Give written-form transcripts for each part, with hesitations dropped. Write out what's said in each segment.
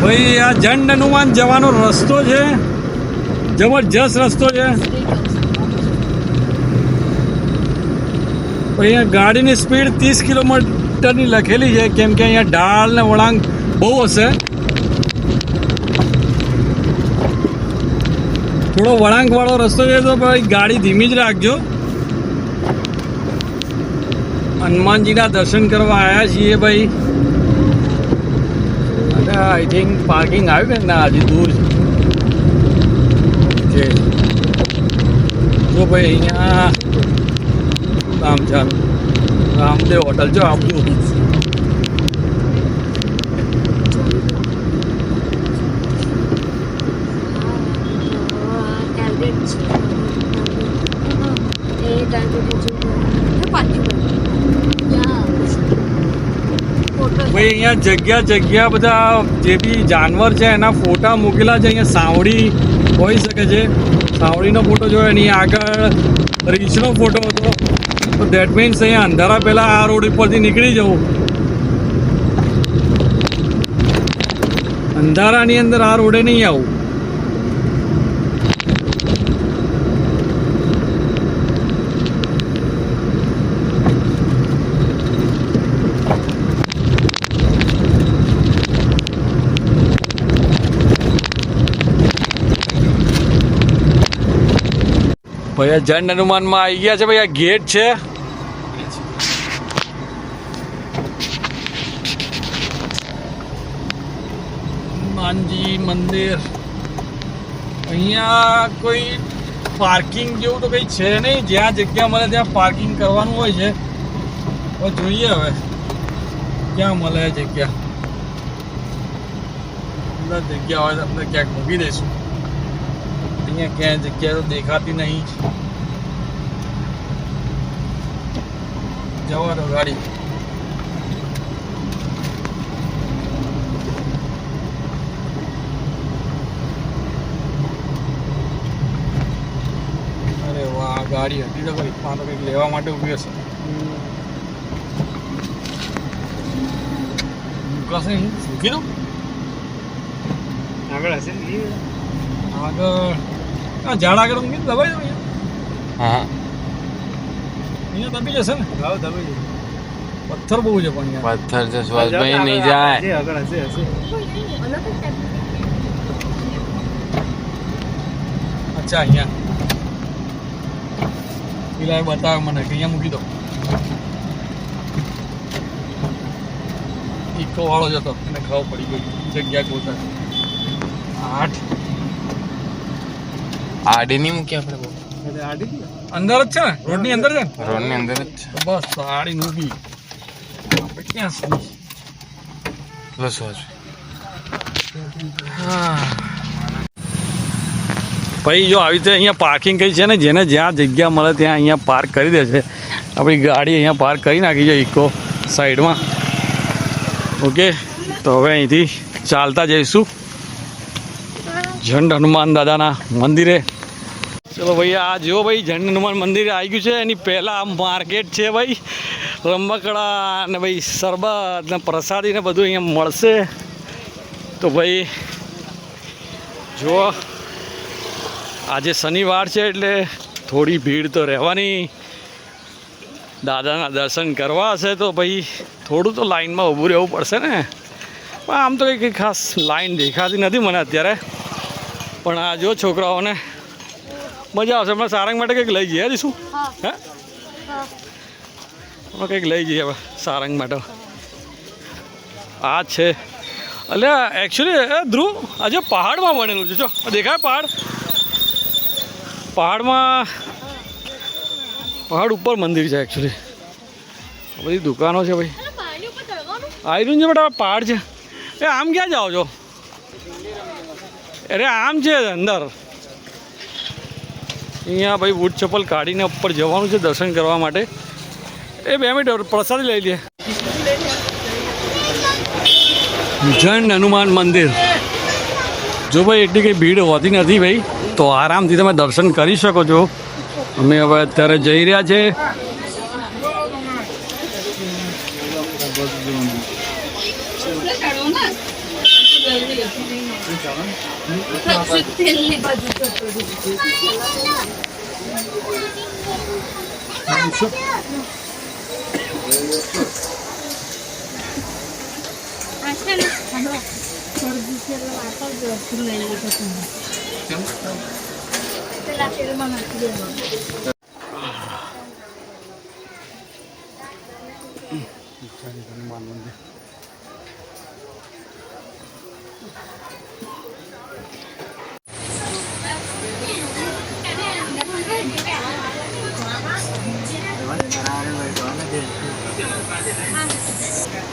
ભાઈ આ જંડ હનુમાન જવાનો રસ્તો છે, જબરજસ્ત રસ્તો છે. અહીંયા ગાડીની સ્પીડ 30 કિલોમીટરની લખેલી છે, કેમ કે અહીંયા ઢાળ ને વળાંક બહુ હશે. થોડો વળાંકવાળો રસ્તો છે તો ભાઈ ગાડી ધીમી જ રાખજો. હનુમાનજીના દર્શન કરવા આવ્યા છીએ ભાઈ. અને આઈ થિંક પાર્કિંગ આવ્યું કે ના, હજી દૂર છે. જો ભાઈ અહીંયા કામ ચાલુ, રામદેવ હોટલ જો આપતું. ભાઈ અહીંયા જગ્યા બધા જે બી જાનવર છે એના ફોટા મૂકેલા છે. અહીંયા સાવડી હોઈ શકે છે, સાવડીનો ફોટો જોયો. એની આગળ રીંછનો ફોટો હતો. તો દેટ મીન્સ અહીંયા અંધારા પહેલાં આ રોડ ઉપરથી નીકળી જવું. અંધારાની અંદર આ રોડે નહીં આવું. ભાઈ આ જંડ હનુમાનમાં આવી ગયા છે. ભાઈ આ ગેટ છે. હનુમાનજી મંદિર. અહીંયા કોઈ પાર્કિંગ જેવું તો કંઈ છે નહીં. જ્યાં જગ્યા મળે ત્યાં પાર્કિંગ કરવાનું હોય છે. હવે જોઈએ હવે ક્યાં મળે જગ્યા. અંદર જગ્યા હોય તો આપણે ક્યાંક મૂકી દઈશું. અહીંયા ક્યાં જગ્યા તો દેખાતી નહીં. જવા દો ગાડી. અરે વાહ, ગાડી હતી તો કંઈક તો કંઈક લેવા માટે ઊભી હશે. મૂકાશે મૂકી દો. આગળ હશે ને, આગળ ઝાડ આગળ મૂકી દબાઈ દો. હા, અહીંયા દબી જશે ને. હા, દબાઈ જશે. પથ્થર બહુ છે પણ પથ્થર છે. સુભાષભાઈ નહીં જાય. આગળ હશે. અચ્છા, અહીંયા પેલા બતાવે મને કે અહીંયા મૂકી દો. ઇકો વાળો જ હતો, એને ખબર પડી ગઈ જગ્યા ગોતા. 8 આડી નહીં મૂકી આપણે. અંદર જ છે ને, રોડની અંદર છે ને. રોડની અંદર જ છે. બસ આડી મૂકી. આપણે ક્યાં સુધી બસ ભાઈ જો આવી રીતે અહીંયા પાર્કિંગ કઈ છે ને, જેને જ્યાં જગ્યા મળે ત્યાં અહીંયા પાર્ક કરી દે છે. આપણી ગાડી અહીંયા પાર્ક કરી નાખી છે ઇકો સાઈડમાં. ઓકે, તો હવે અહીંથી ચાલતા જઈશું જંડ હનુમાન દાદાના મંદિરે. ચલો ભાઈ, આ જો ભાઈ જંડ હનુમાન મંદિર આવી ગયું છે. એની પહેલાં માર્કેટ છે ભાઈ. રમકડા ને ભાઈ શરબત ને પ્રસાદી ને બધું અહીંયા મળશે. તો ભાઈ જો આજે શનિવાર છે એટલે થોડી ભીડ તો રહેવાની. દાદાના દર્શન કરવા હશે તો ભાઈ થોડું તો લાઈનમાં ઊભું રહેવું પડશે ને. પણ આમ તો કંઈ ખાસ લાઈન દેખાતી નથી મને અત્યારે. પણ આ જો છોકરાઓને મજા આવશે. હમણાં સારંગ માટે કંઈક લઈ જઈએ શું? હે, હમણાં કંઈક લઈ જઈએ હવે સારંગ માટે. આ છે એટલે એકચ્યુઅલી ધ્રુવ આજે પહાડમાં બનેલું છે. જો દેખાય પહાડ ઉપર મંદિર છે. એકચ્યુઅલી બધી દુકાનો છે ભાઈ. આવી છે બેટા, પહાડ છે. એ આમ ક્યાં જાઓ છો? અરે આમ છે અંદર. અહીંયા ભાઈ બૂટ ચપ્પલ કાઢીને ઉપર જવાનું છે દર્શન કરવા માટે. એ 2 મિનિટ પ્રસાદી લઈ લે. જંડ હનુમાન મંદિર. જો ભાઈ એટલી કંઈ ભીડ હોતી નથી ભાઈ, તો આરામથી તમે દર્શન કરી શકો છો. અમે હવે અત્યારે જઈ રહ્યા છે.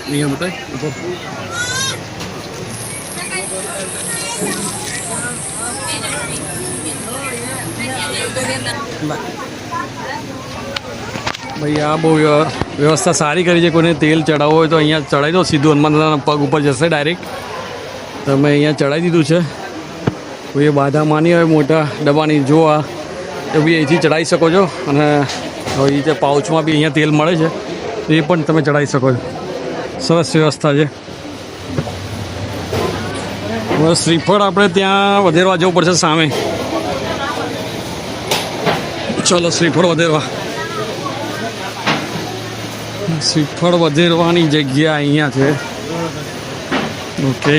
અહીંયા બતાય ભાઈ આ બહુ વ્યવસ્થા સારી કરી છે. કોઈને તેલ ચડાવવું હોય તો અહીંયા ચડાવી દો, સીધું હનુમાન દાદાના પગ ઉપર જશે ડાયરેક્ટ. તમે અહીંયા ચડાવી દીધું છે. કોઈ બાધા માની હોય મોટા ડબ્બાની જો આ તો બી અહીંથી ચડાવી શકો છો. અને એ જે પાઉચમાં બી અહીંયા તેલ મળે છે તો એ પણ તમે ચડાવી શકો છો. સરસ વ્યવસ્થા છે. હવે શ્રીફળ આપણે ત્યાં વધેરવા જવું પડશે સામે. ચલો શ્રીફળ વધેરવા. શ્રીફળ વધેરવાની જગ્યા અહીંયા છે. ઓકે,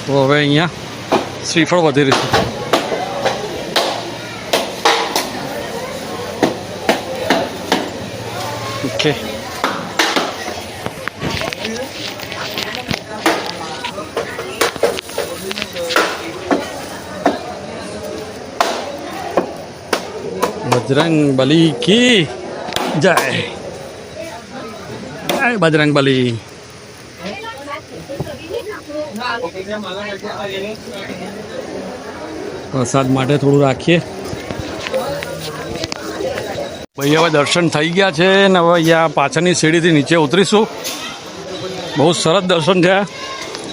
તો હવે અહીંયા શ્રીફળ વધેરીશું. ઓકે, बजरंग बली की जय. जय बजरंग बली. प्रसाद માટે થોડું રાખીએ. ભાઈ હવે દર્શન થઈ ગયા છે ને હવે અહીંયા પાછળની સીડીથી નીચે ઉતરીશું. બહુ સરસ દર્શન થયા,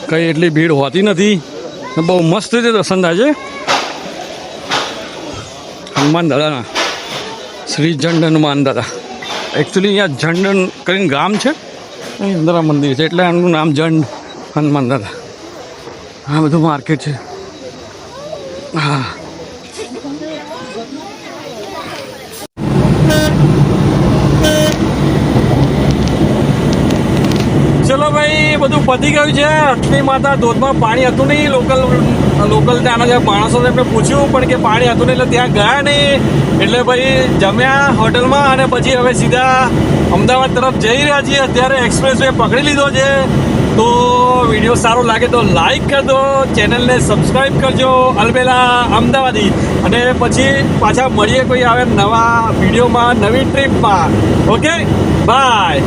કંઈ એટલી ભીડ હોતી નથી, બહુ મસ્ત રીતે દર્શન થાય છે હનુમાન દાદાના. શ્રી ઝંડ હનુમાન દાદા. એકચ્યુઅલી અહીંયા ઝંડ કરીને ગામ છે, અહીં અંદર આ મંદિર છે એટલે એમનું નામ ઝંડ હનુમાન દાદા. આ બધું માર્કેટ છે. હા, ચલો ભાઈ બધું પતી ગયું છે. અટલી માતા ધોધમાં પાણી હતું નહીં. લોકલ ત્યાંના જે માણસોને એમને પૂછ્યું પણ કે પાણી હતું નહીં એટલે ત્યાં ગયા નહીં. એટલે ભાઈ જમ્યા હોટલમાં અને પછી હવે સીધા અમદાવાદ તરફ જઈ રહ્યા છીએ. અત્યારે એક્સપ્રેસ વે પકડી લીધો છે. તો વિડીયો સારો લાગે તો લાઈક કરજો, ચેનલને સબસ્ક્રાઈબ કરજો અલબેલા અમદાવાદી. અને પછી પાછા મળીએ કોઈ આવે નવા વિડીયોમાં, નવી ટ્રીપમાં. Okay, by.